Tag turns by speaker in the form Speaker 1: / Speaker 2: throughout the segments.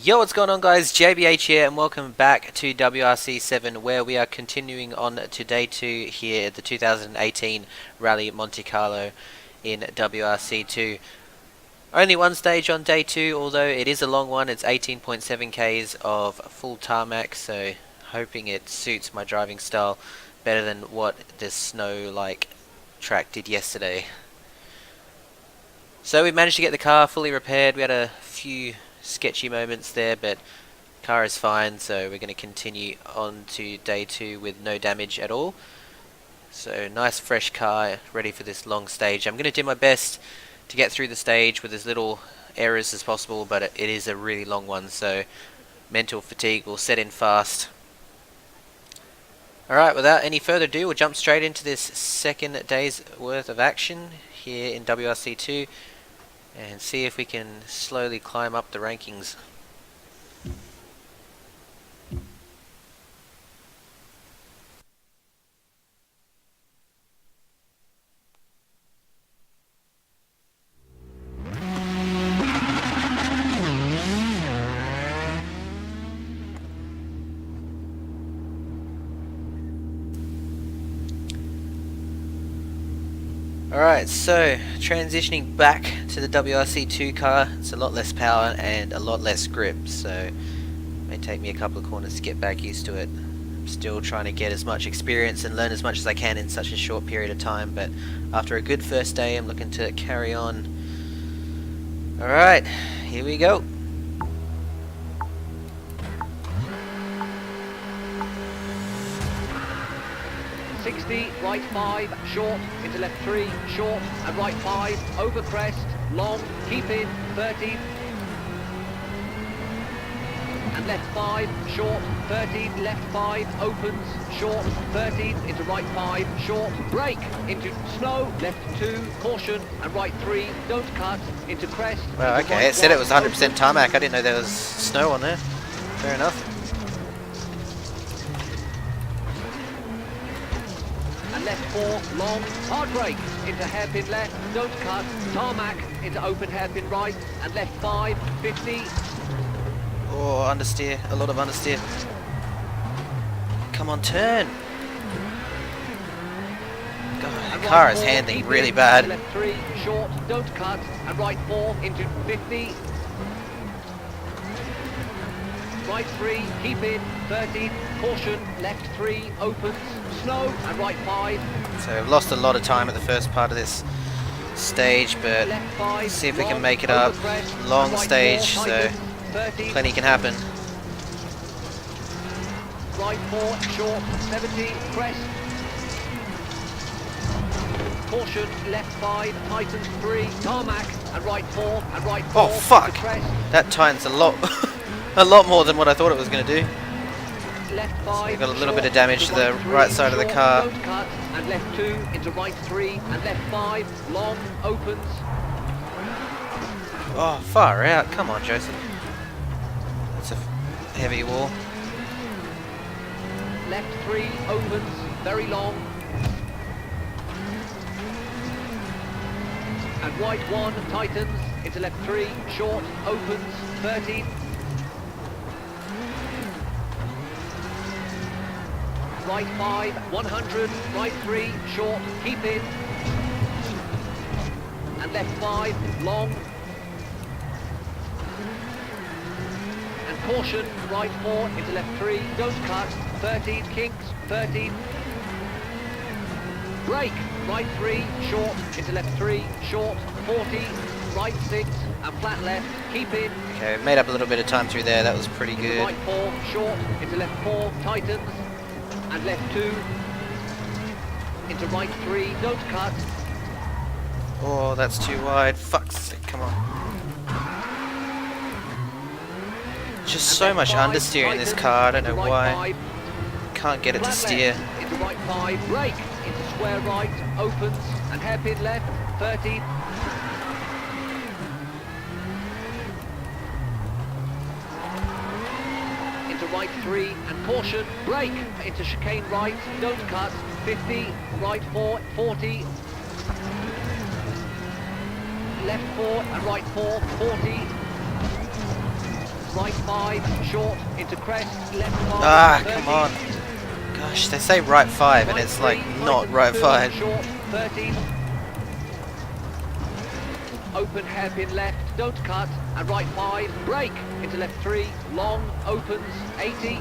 Speaker 1: Yo, what's going on guys, JBH here and welcome back to WRC7 where we are continuing on to day 2 here at the 2018 Rallye Monte Carlo in WRC2. Only one stage on day 2, although it is a long one. It's 18.7 k's of full tarmac, so hoping it suits my driving style better than what this snow-like track did yesterday. So we managed to get the car fully repaired. We had a few sketchy moments there, but car is fine, so we're going to continue on to day 2 with no damage at all. So nice fresh car ready for this long stage. I'm going to do my best to get through the stage with as little errors as possible, but it is a really long one, so mental fatigue will set in fast. Alright, without any further ado, we'll jump straight into this second day's worth of action here in WRC2 and see if we can slowly climb up the rankings. Alright, so transitioning back to the WRC2 car. It's a lot less power and a lot less grip, so it may take me a couple of corners to get back used to it. I'm still trying to get as much experience and learn as much as I can in such a short period of time, but after a good first day I'm looking to carry on. Alright, here we go.
Speaker 2: Right 5, short, into left 3, short, and right 5, over crest, long, keep in, 30, and left 5, short, 30, left 5, opens, short, 30, into right 5, short, brake, into snow, left 2, caution, and right 3, don't cut, into crest.
Speaker 1: Well, okay,
Speaker 2: right
Speaker 1: it said it was 100%
Speaker 2: opens.
Speaker 1: tarmac. I didn't know there was snow on there. Fair enough.
Speaker 2: Left 4, long, hard brake, into hairpin left, don't cut, tarmac, into open hairpin right, and left 5, 50.
Speaker 1: Oh, understeer, a lot of understeer. Come on, turn. God, the car is handling really bad.
Speaker 2: Left 3, short, don't cut, and right 4, into 50. Right 3, keep in, 30, caution, left 3, opens, snow, and right 5.
Speaker 1: So I've lost a lot of time at the first part of this stage, but
Speaker 2: left 5,
Speaker 1: see if we
Speaker 2: long,
Speaker 1: can make it up.
Speaker 2: crest,
Speaker 1: Long
Speaker 2: right
Speaker 1: stage,
Speaker 2: 4,
Speaker 1: so
Speaker 2: tightens, 30,
Speaker 1: plenty can happen.
Speaker 2: right 4, short, 70, crest. Caution, left 5, tightens 3, tarmac, and right 4, and right 4.
Speaker 1: Oh fuck!
Speaker 2: Crest.
Speaker 1: That tightens a lot, a lot more than what I thought it was going to do.
Speaker 2: Left 5,
Speaker 1: we've got a little
Speaker 2: short,
Speaker 1: bit of damage to the
Speaker 2: right 3,
Speaker 1: right side of the
Speaker 2: short,
Speaker 1: car.
Speaker 2: don't cut, and left 2 into right 3, and left 5, long, opens.
Speaker 1: Oh, far out! Come on, Joseph. That's a heavy wall.
Speaker 2: Left 3, opens, very long. And white 1, tightens, into left 3, short, opens, 30. Right 5, 100, right 3, short, keep in. And left 5, long. And caution, right 4, into left 3, don't cut, 30, kinks, 30. Brake, right 3, short, into left 3, short, 40, right 6, and flat left, keep in.
Speaker 1: Okay, made up a little bit of time through there. That was pretty
Speaker 2: Into
Speaker 1: good.
Speaker 2: right 4, short, into left 4, tightens, and left 2, into right 3, don't cut.
Speaker 1: Oh, that's too wide. Fuck's sake, come on. Just so much understeer in this car. I don't know why. Can't get it to steer.
Speaker 2: Into right 5, brake, into square right, opens, and hairpin left, 30. Into right 3, and caution, brake, into chicane right, don't cut, 50, right 4, 40. left 4 and right 4, 40. right 5, short, into crest, left 5,
Speaker 1: Ah,
Speaker 2: 30.
Speaker 1: come on. Gosh, they say right 5 and
Speaker 2: Right
Speaker 1: it's like
Speaker 2: 3,
Speaker 1: not
Speaker 2: tightens
Speaker 1: right
Speaker 2: 2,
Speaker 1: 5.
Speaker 2: short, 30. Open hairpin left, don't cut, and right 5, brake, into left 3, long, opens, 80.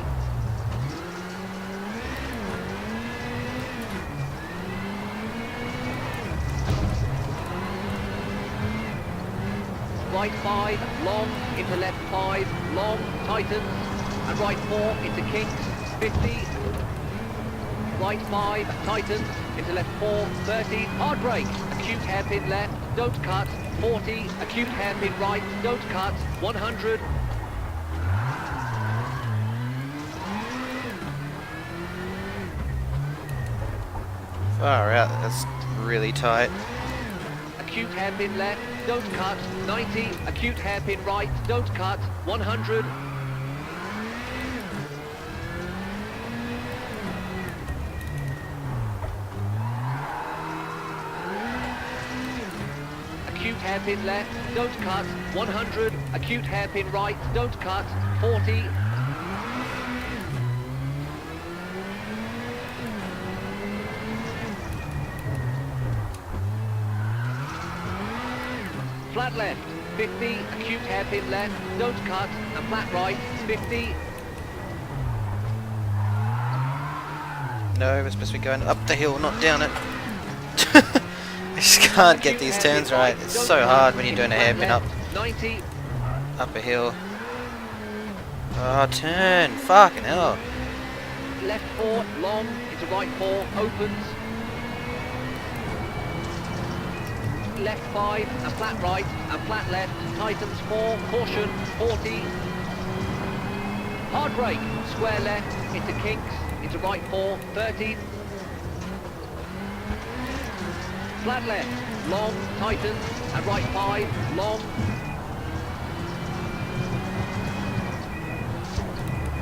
Speaker 2: Right 5, long, into left 5, long, tightens, and right 4, into kinks, 50. Right 5, tightens, into left 4, 30, hard brake, acute hairpin left, don't cut, 40, acute hairpin right, don't cut, 100.
Speaker 1: Far out, that's really tight.
Speaker 2: Acute hairpin left, don't cut, 90, acute hairpin right, don't cut, 100. Acute hairpin left, don't cut, 100, acute hairpin right, don't cut, 40. Flat left, 50, acute hairpin left, don't cut, and flat right, 50.
Speaker 1: No, we're supposed to be going up the hill, not down it. I just can't get these turns right. It's so hard when you're doing a hairpin up
Speaker 2: 90.
Speaker 1: a hill. Oh, turn! Fucking hell!
Speaker 2: Left 4, long, into right 4, opens. Left 5, and flat right, and flat left, tightens 4, caution, 40. Hard brake, square left, into kinks, into right 4, 30. Flat left, long, tightens, and right 5, long.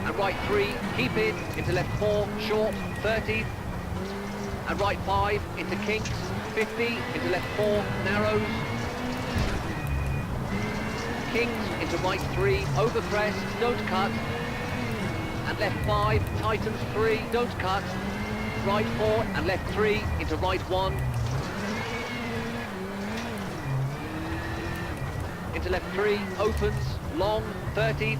Speaker 2: And right 3, keep in, into left 4, short, 30. And right 5, into kinks, 50, into left 4, narrows. Kinks, into right 3, over crest, don't cut. And left 5, tightens 3, don't cut. Right 4, and left 3, into right 1. Into left 3, opens, long, 30.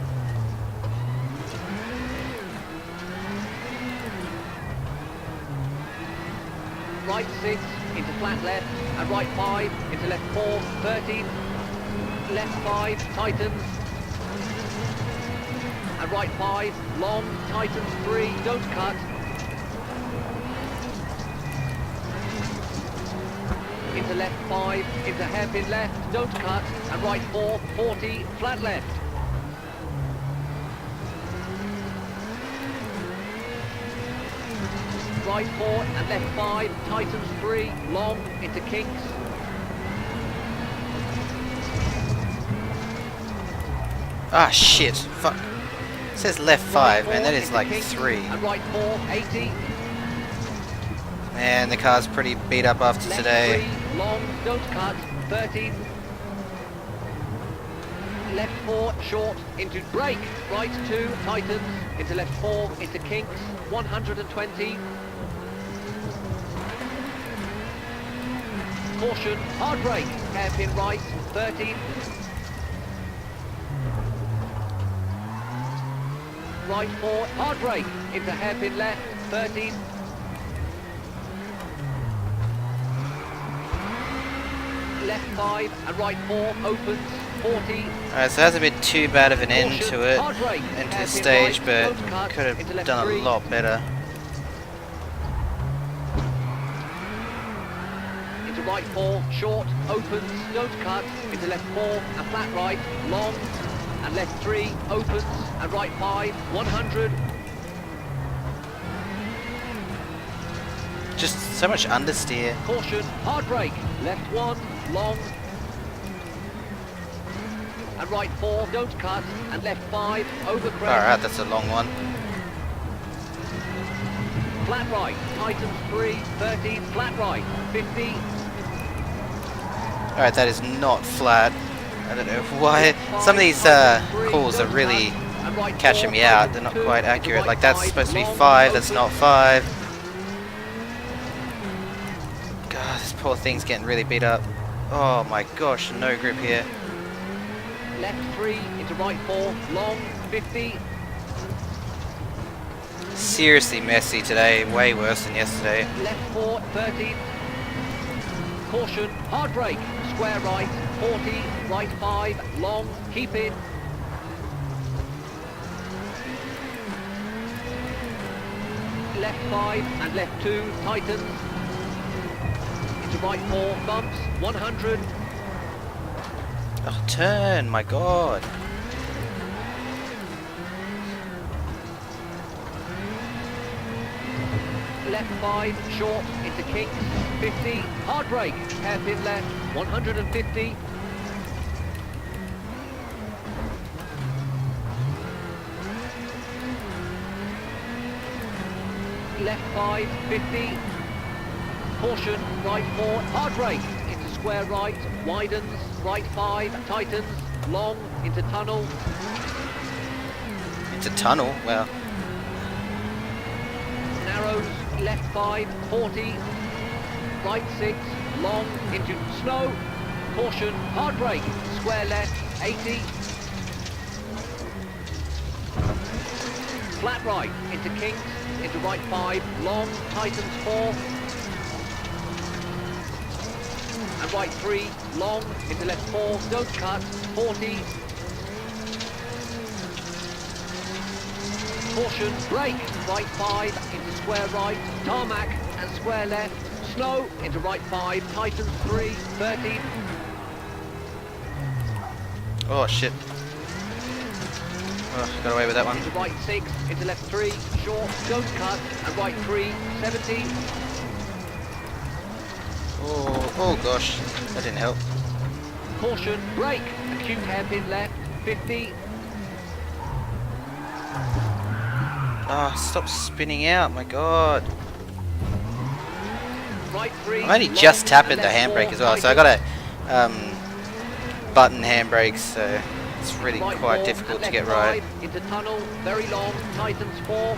Speaker 2: Right 6, into flat left, and right 5, into left 4, 30. Left 5, tightens. And right 5, long, tightens 3, don't cut. Into left 5, into hairpin left, don't cut, and right 4, 40, flat left. Right 4 and left 5, tightens 3, long, into kinks.
Speaker 1: Ah, shit! Fuck! It says left 5, man. That is like 3.
Speaker 2: And right 4, 80.
Speaker 1: Man, the car's pretty beat up after
Speaker 2: Left
Speaker 1: today.
Speaker 2: 3, long, don't cut, 30. Left 4, short, into brake. Right 2, tightens, into left 4, into kinks, 120. Caution, hard brake, hairpin right, 30. Right 4, hard brake, into hairpin left, 30. Left 5 and right 4, opens, 40.
Speaker 1: Alright, so that hasn't been too bad of an end to it,
Speaker 2: hard brake,
Speaker 1: into the
Speaker 2: hairpin
Speaker 1: stage,
Speaker 2: right,
Speaker 1: but
Speaker 2: don't cut,
Speaker 1: could
Speaker 2: into
Speaker 1: have
Speaker 2: left
Speaker 1: done
Speaker 2: 3.
Speaker 1: a lot better.
Speaker 2: Into right 4, short, opens, don't cut, into left 4, and flat right, long, and left 3, opens, and right 5, 100.
Speaker 1: Just so much understeer.
Speaker 2: Caution, hard brake, left 1, long, and right 4, don't cut, and left 5, over crest.
Speaker 1: Alright, that's a long one.
Speaker 2: Flat right, tightens 3, 30, flat right, 50.
Speaker 1: Alright, that is not flat. I don't know why. Some of these calls are really catching me out. They're not quite accurate. Like that's supposed to be 5, that's not 5. God, this poor thing's getting really beat up. Oh my gosh, no grip here.
Speaker 2: Left 3 into right 4, long 50.
Speaker 1: Seriously messy today, way worse than yesterday.
Speaker 2: Left 4, 30. Caution, hard brake, square right, 40, right 5, long, keep in. Left 5 and left 2, tightens. Into right 4, bumps, 100.
Speaker 1: Oh, turn, my god.
Speaker 2: Left 5, short, into kinks, 50, hard brake, hairpin left, 150. Left 5, 50. Caution, right 4, hard brake, into square right, widens, right 5, tightens, long, into tunnel.
Speaker 1: It's a tunnel, well.
Speaker 2: Narrows, left 5, 40, right 6, long, into snow, caution, hard brake, square left, 80, flat right, into kinks, into right 5, long, tightens 4, and right 3, long, into left 4, don't cut, 40, caution, brake, right 5, into square right, tarmac and square left, snow, into right 5, tightens 3, 30.
Speaker 1: Oh shit. Oh, got away with that one.
Speaker 2: Into right 6, into left 3, short, don't cut, and right 3, 70.
Speaker 1: Oh gosh, that didn't help.
Speaker 2: Caution, brake, acute hairpin left, 50.
Speaker 1: Ah, stop spinning out, my god.
Speaker 2: Right 3.
Speaker 1: I'm only just tapping the handbrake as well, so I got a button handbrake, so it's really
Speaker 2: right
Speaker 1: quite
Speaker 2: 4,
Speaker 1: difficult to
Speaker 2: and
Speaker 1: get
Speaker 2: left
Speaker 1: right.
Speaker 2: 5, into tunnel, very long, tightens 4.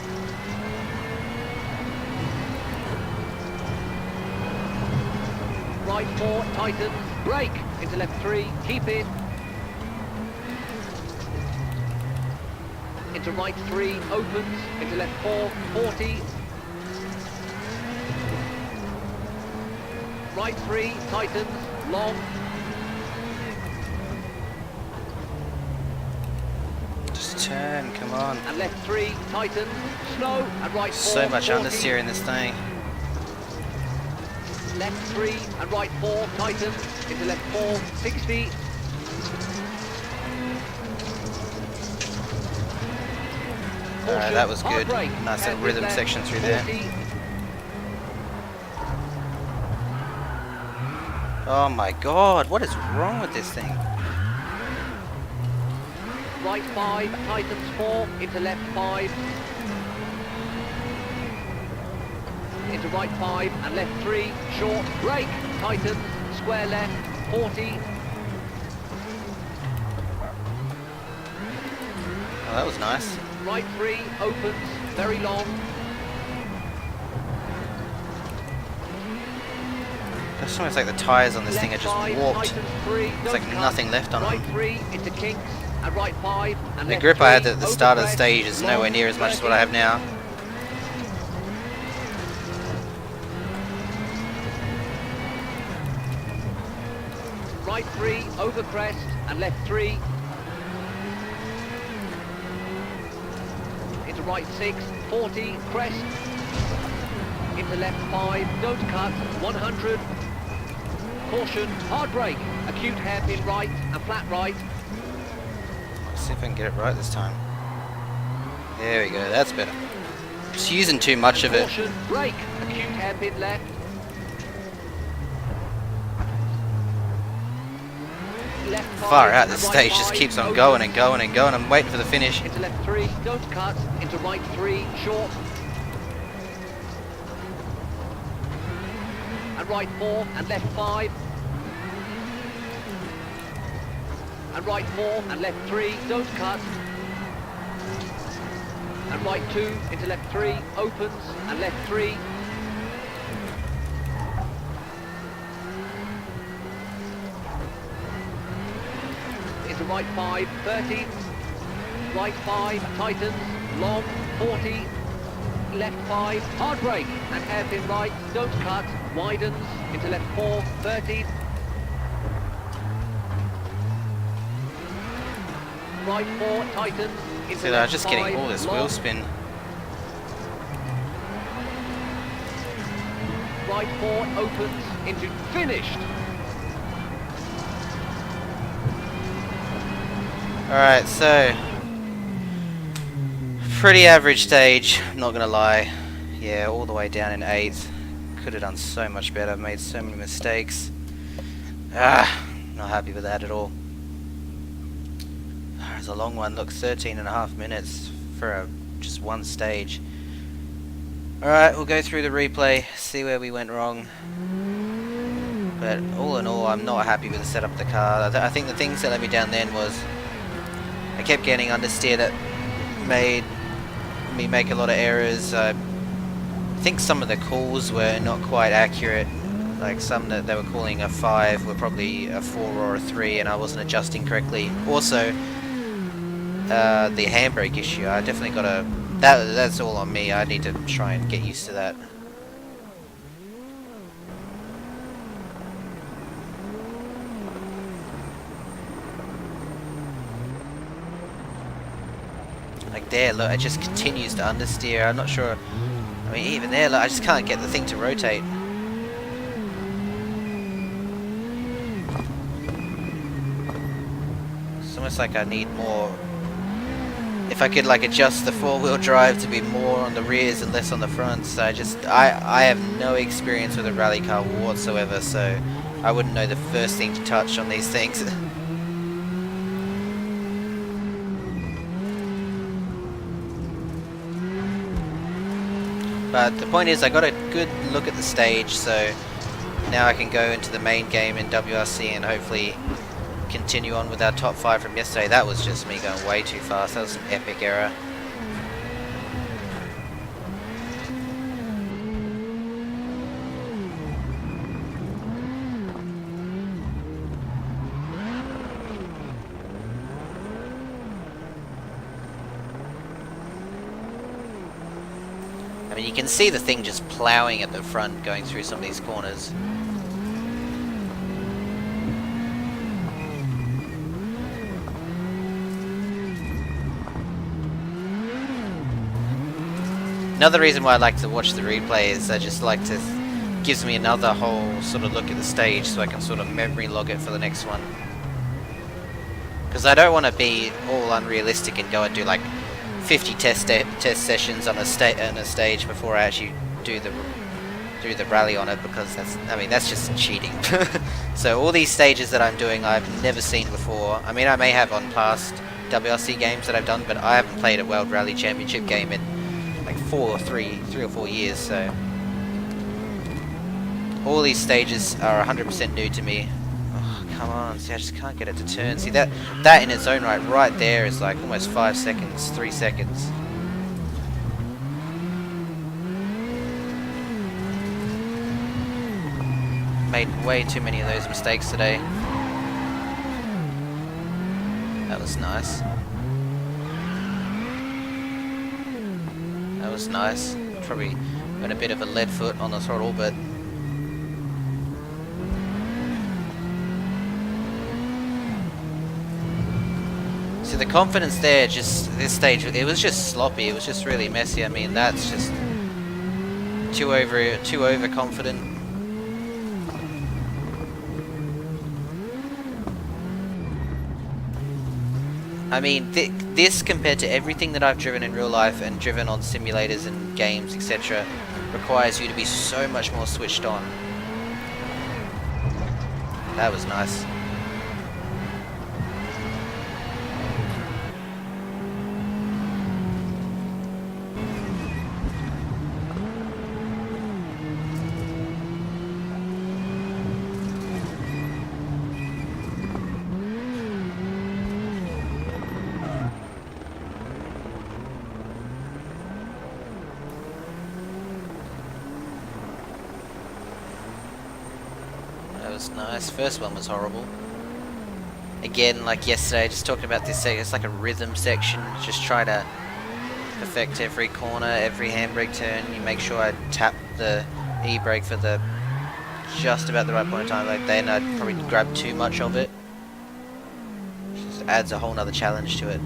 Speaker 2: Right 4, tightens, brake, into left 3, keep in. Into right 3, opens, into left 4, 40. Right 3, tightens, long.
Speaker 1: Just turn, come on.
Speaker 2: And left 3, tightens, slow, and right 4,
Speaker 1: So much
Speaker 2: 40.
Speaker 1: understeer in this thing.
Speaker 2: Left 3 and right 4, tightens, into left 4, 60.
Speaker 1: Alright, that was good.
Speaker 2: Brake,
Speaker 1: Nice little
Speaker 2: hairpin
Speaker 1: rhythm
Speaker 2: left,
Speaker 1: section through
Speaker 2: 40.
Speaker 1: there. Oh my god, what is wrong with this thing?
Speaker 2: Right 5, tightens 4, into left 5. Into right 5 and left 3, short, brake, tightens, square left, 40.
Speaker 1: Oh, that was nice.
Speaker 2: Right 3, opens, very long.
Speaker 1: It's almost like the tyres on this thing are
Speaker 2: Left
Speaker 1: just
Speaker 2: 5,
Speaker 1: warped.
Speaker 2: tightens 3,
Speaker 1: It's
Speaker 2: don't
Speaker 1: like
Speaker 2: cut.
Speaker 1: nothing left on
Speaker 2: Right
Speaker 1: them.
Speaker 2: 3, into kinks, and right 5, and
Speaker 1: The
Speaker 2: left
Speaker 1: grip I had
Speaker 2: 3,
Speaker 1: at the start of the
Speaker 2: overbrake,
Speaker 1: stage is nowhere
Speaker 2: long,
Speaker 1: near as much as what
Speaker 2: 30.
Speaker 1: I have now.
Speaker 2: Right 3, over crest, and left 3. Into right 6, 40, crest. Into left 5, don't cut, 100. Caution, hard brake, acute hairpin right, and flat right.
Speaker 1: Let's see if I can get it right this time. There we go, that's better. Just using too much of it.
Speaker 2: Caution, brake, acute hairpin left. Left 5,
Speaker 1: Far out,
Speaker 2: and
Speaker 1: this
Speaker 2: right
Speaker 1: stage just
Speaker 2: 5,
Speaker 1: keeps on
Speaker 2: opens.
Speaker 1: going and going and going. I'm waiting for the finish.
Speaker 2: Into left 3, don't cut, into right 3, short. And right 4, and left 5. and right 4 and left 3, don't cut. And right 2 into left 3, opens and left 3. Into right 5, 30. Right 5, tightens, long, 40. Left 5, hard brake and hairpin right, don't cut, widens into left 4, 30. Right 4, tightens into
Speaker 1: See,
Speaker 2: left
Speaker 1: I'm just getting
Speaker 2: 5,
Speaker 1: all this
Speaker 2: long.
Speaker 1: wheel spin.
Speaker 2: Right 4 opens into finished.
Speaker 1: Alright, so pretty average stage, not gonna lie. Yeah, all the way down in 8th. Could have done so much better, made so many mistakes. Not happy with that at all. It's a long one, look, 13.5 minutes for just one stage. Alright, we'll go through the replay, see where we went wrong. But all in all, I'm not happy with the setup of the car. I think the things that let me down then was I kept getting understeer that made me make a lot of errors. I think some of the calls were not quite accurate. Like some that they were calling a 5 were probably a 4 or a 3, and I wasn't adjusting correctly. Also, the handbrake issue, I definitely got to... That's all on me. I need to try and get used to that. Like there, look, it just continues to understeer. I'm not sure. I mean, even there, look, I just can't get the thing to rotate. It's almost like I need more. If I could like adjust the 4-wheel drive to be more on the rears and less on the fronts. I have no experience with a rally car whatsoever, so I wouldn't know the first thing to touch on these things. But the point is, I got a good look at the stage, so now I can go into the main game in WRC and hopefully continue on with our top 5 from yesterday. That was just me going way too fast. That was an epic error. I mean, you can see the thing just ploughing at the front going through some of these corners. Another reason why I like to watch the replay is I just like to... gives me another whole sort of look at the stage so I can sort of memory log it for the next one. Because I don't want to be all unrealistic and go and do like 50 test sessions on a stage before I actually do the rally on it, because that's just cheating. So all these stages that I'm doing I've never seen before. I mean, I may have on past WRC games that I've done, but I haven't played a World Rally Championship game in like 3 or 4 years, so all these stages are 100% new to me. Oh, come on, see, I just can't get it to turn. See, that in its own right there is like almost 5 seconds, 3 seconds. Made way too many of those mistakes today. That was nice. That was nice. Probably got a bit of a lead foot on the throttle, but see, the confidence there, just this stage, it was just sloppy. It was just really messy. I mean, that's just too overconfident. I mean, this compared to everything that I've driven in real life and driven on simulators and games, etc., requires you to be so much more switched on. That was nice. was nice. First one was horrible. Again, like yesterday, just talking about this section, it's like a rhythm section. Just try to perfect every corner, every handbrake turn. You make sure I tap the e-brake for the just about the right point of time. Like then I'd probably grab too much of it. Just adds a whole nother challenge to it.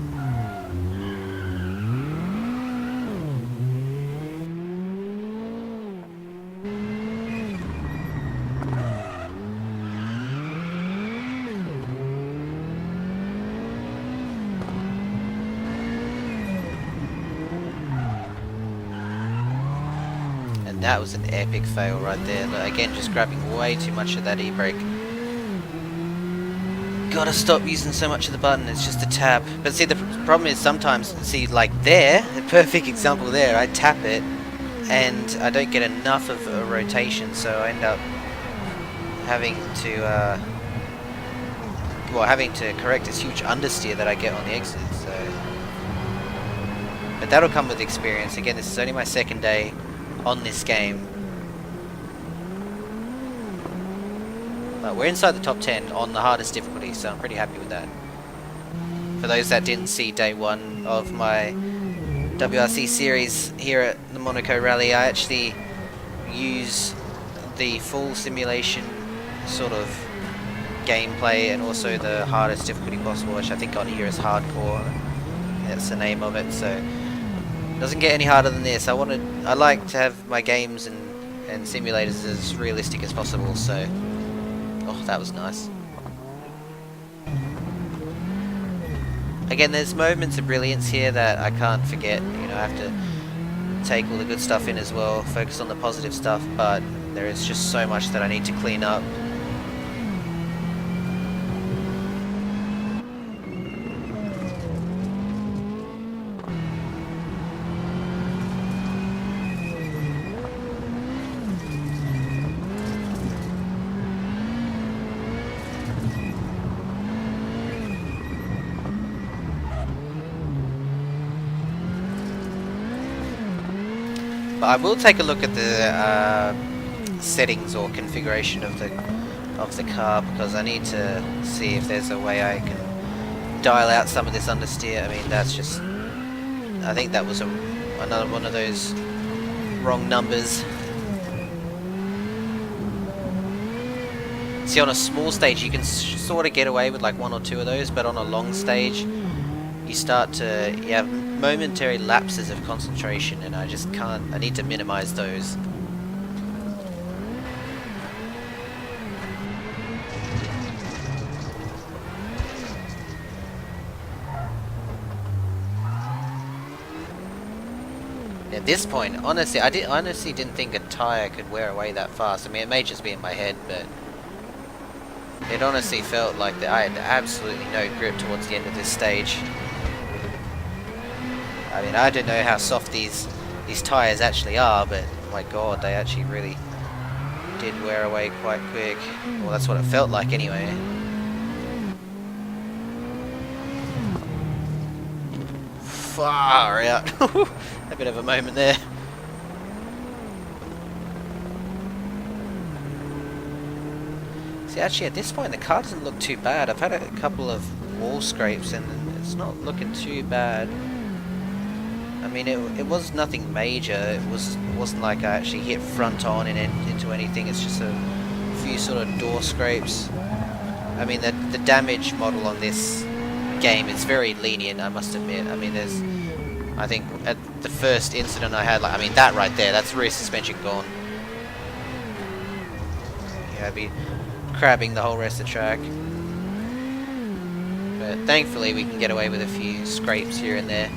Speaker 1: That was an epic fail right there. Look, again, just grabbing way too much of that e-brake. Gotta stop using so much of the button, it's just a tap. But see, the problem is sometimes, see, like there, a perfect example there, I tap it and I don't get enough of a rotation, so I end up having to, having to correct this huge understeer that I get on the exit, so. But that'll come with experience. Again, this is only my second day on this game. But we're inside the top 10 on the hardest difficulty, so I'm pretty happy with that. For those that didn't see day one of my WRC series here at the Monaco Rally, I actually use the full simulation sort of gameplay and also the hardest difficulty possible, which I think on here is hardcore. That's the name of it, so doesn't get any harder than this. I like to have my games and simulators as realistic as possible, so oh, that was nice. Again, there's moments of brilliance here that I can't forget. You know, I have to take all the good stuff in as well, focus on the positive stuff, but there is just so much that I need to clean up. But I will take a look at the settings or configuration of the car, because I need to see if there's a way I can dial out some of this understeer. I mean, that's just, I think that was another one of those wrong numbers. See, on a small stage you can sort of get away with like one or two of those, but on a long stage you start to, you have momentary lapses of concentration, and I just can't, I need to minimize those. At this point, honestly, I honestly didn't think a tyre could wear away that fast. I mean, it may just be in my head, but it honestly felt like that I had absolutely no grip towards the end of this stage. I mean, I don't know how soft these tyres actually are, but my god, they actually really did wear away quite quick. Well, that's what it felt like anyway. Far out. A bit of a moment there. See, actually at this point the car doesn't look too bad. I've had a couple of wall scrapes and it's not looking too bad. I mean, it was nothing major. It wasn't like I actually hit front on and into anything. It's just a few sort of door scrapes. I mean, the damage model on this game is very lenient, I must admit. I mean, there's, I think at the first incident I had, like, I mean, that right there, that's rear suspension gone. Yeah, I'd be crabbing the whole rest of the track. But thankfully we can get away with a few scrapes here and there.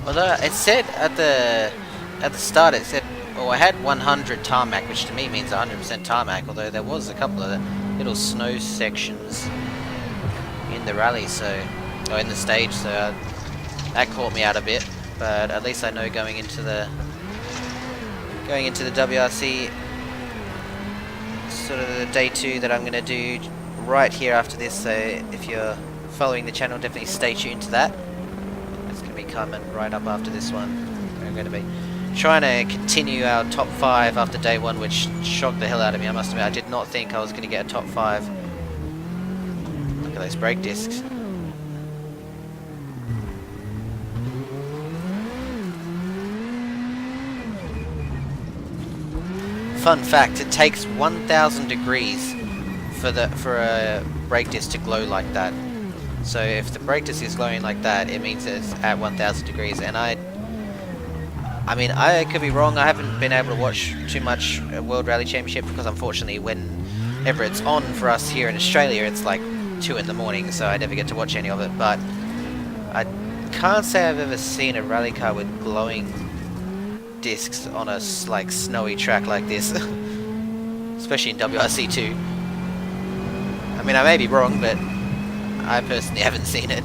Speaker 1: Although it said at the start, it said, oh, I had 100 tarmac, which to me means 100% tarmac. Although there was a couple of little snow sections in the rally, or in the stage, so that caught me out a bit. But at least I know going into the WRC sort of the day 2 that I'm going to do right here after this. So if you're following the channel, definitely stay tuned to that. It's going to be coming right up after this one. We're going to be trying to continue our top 5 after day 1, which shocked the hell out of me. I must admit, I did not think I was going to get a top 5. Look at those brake discs. Fun fact, it takes 1,000 degrees for a brake disc to glow like that. So if the brake disc is glowing like that, it means it's at 1,000 degrees. And I mean, I could be wrong. I haven't been able to watch too much World Rally Championship because unfortunately whenever it's on for us here in Australia, it's like 2 in the morning, so I never get to watch any of it. But I can't say I've ever seen a rally car with glowing discs on a like snowy track like this, especially in WRC2. I mean, I may be wrong, but I personally haven't seen it.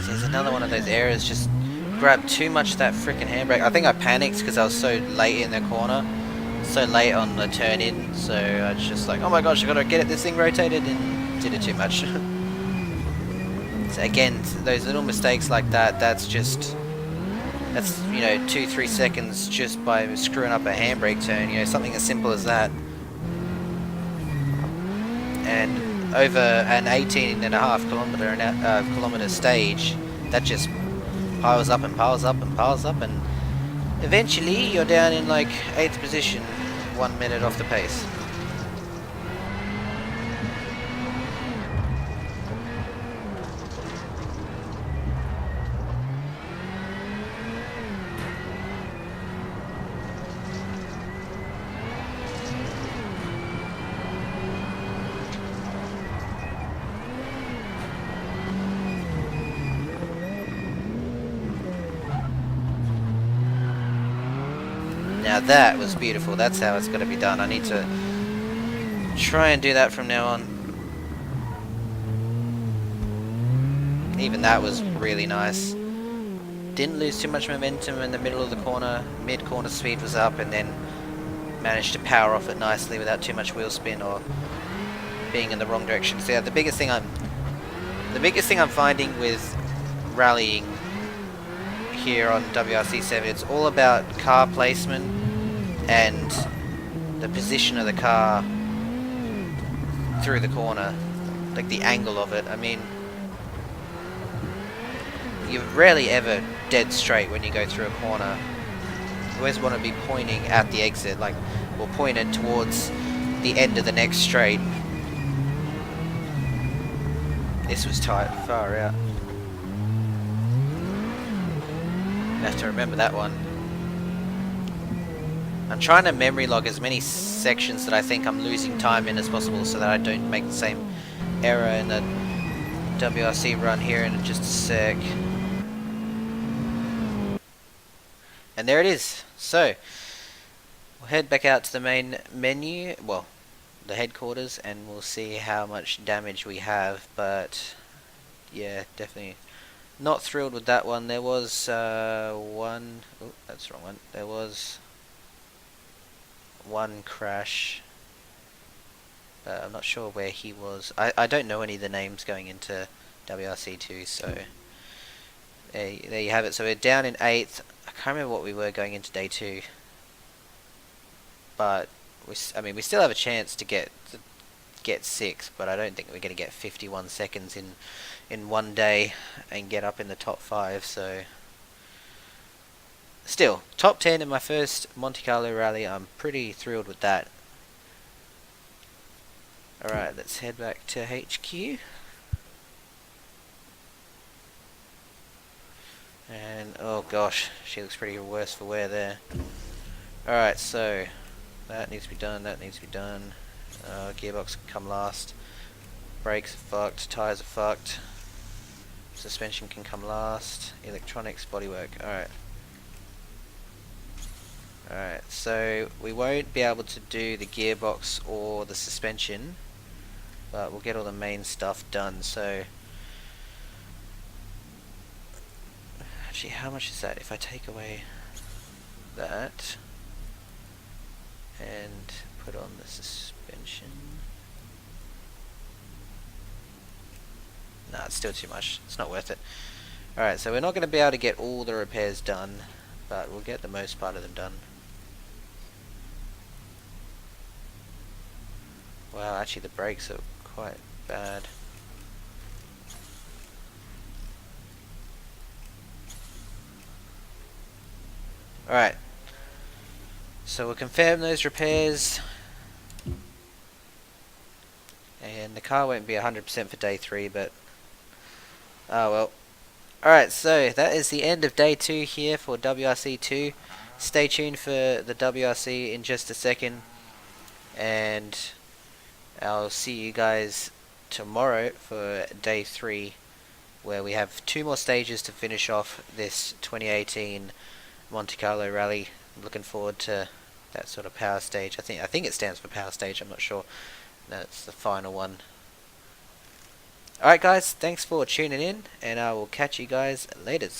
Speaker 1: There's another one of those errors, just grabbed too much of that freaking handbrake. I think I panicked because I was so late in the corner, so late on the turn in, so I was just like, oh my gosh, I gotta get this thing rotated, and did it too much. So again, those little mistakes like that, that's you know, 2-3 seconds just by screwing up a handbrake turn, you know, something as simple as that. And over an 18.5 kilometer stage, that just piles up and piles up and piles up, and eventually you're down in like 8th position, 1 minute off the pace. Now that was beautiful. That's how it's got to be done. I need to try and do that from now on. Even that was really nice. Didn't lose too much momentum in the middle of the corner. Mid-corner speed was up, and then managed to power off it nicely without too much wheel spin or being in the wrong direction. So yeah, the biggest thing I'm finding with rallying here on WRC7, it's all about car placement and the position of the car through the corner, like the angle of it. I mean, you're rarely ever dead straight when you go through a corner. You always want to be pointing at the exit, like, or pointed towards the end of the next straight. This was tight, far out. I have to remember that one. I'm trying to memory log as many sections that I think I'm losing time in as possible, so that I don't make the same error in the WRC run here in just a sec. And there it is. So we'll head back out to the main menu, well, the headquarters, and we'll see how much damage we have. But yeah, definitely not thrilled with that one. There was one, oh, that's the wrong one. There was one crash. I'm not sure where he was. I don't know any of the names going into WRC2, so There you have it. So we're down in 8th. I can't remember what we were going into day 2, but I mean, we still have a chance to get 6th, but I don't think we're going to get 51 seconds in one day and get up in the top 5. So still, top 10 in my first Monte Carlo rally. I'm pretty thrilled with that. Alright, let's head back to HQ. And, oh gosh, she looks pretty worse for wear there. Alright, so that needs to be done, that needs to be done. Gearbox can come last. Brakes are fucked, tyres are fucked. Suspension can come last. Electronics, bodywork. Alright. Alright, so we won't be able to do the gearbox or the suspension, but we'll get all the main stuff done. So actually, how much is that if I take away that and put on the suspension? Nah, it's still too much. It's not worth it. Alright, so we're not going to be able to get all the repairs done, but we'll get the most part of them done. Wow, actually the brakes are quite bad. Alright, so we'll confirm those repairs, and the car won't be 100% for day 3, but oh well. Alright, so that is the end of day 2 here for WRC2. Stay tuned for the WRC in just a second, and I'll see you guys tomorrow for day 3, where we have 2 more stages to finish off this 2018 Monte Carlo rally. I'm looking forward to that sort of power stage. I think it stands for power stage, I'm not sure. No, it's the final one. Alright guys, thanks for tuning in, and I will catch you guys later.